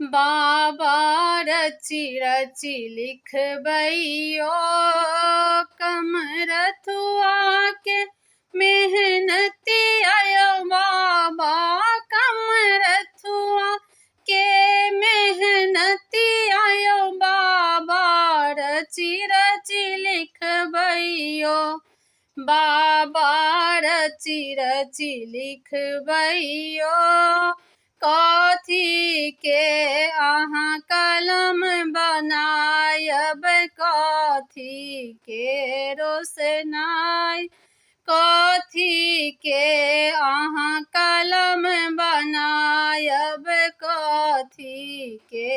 बाबा रची रची लिखबैयो कमरथुआ के मेहनती आयो बाबा कमरथुआ के मेहनती आयो बाबा रची रची लिखबैयो बाबा रची रची लिखबैयो कथी के अहाँ कलम बनायब कथी के रोशनाई कथी के अहाँ कलम बनायब कथी के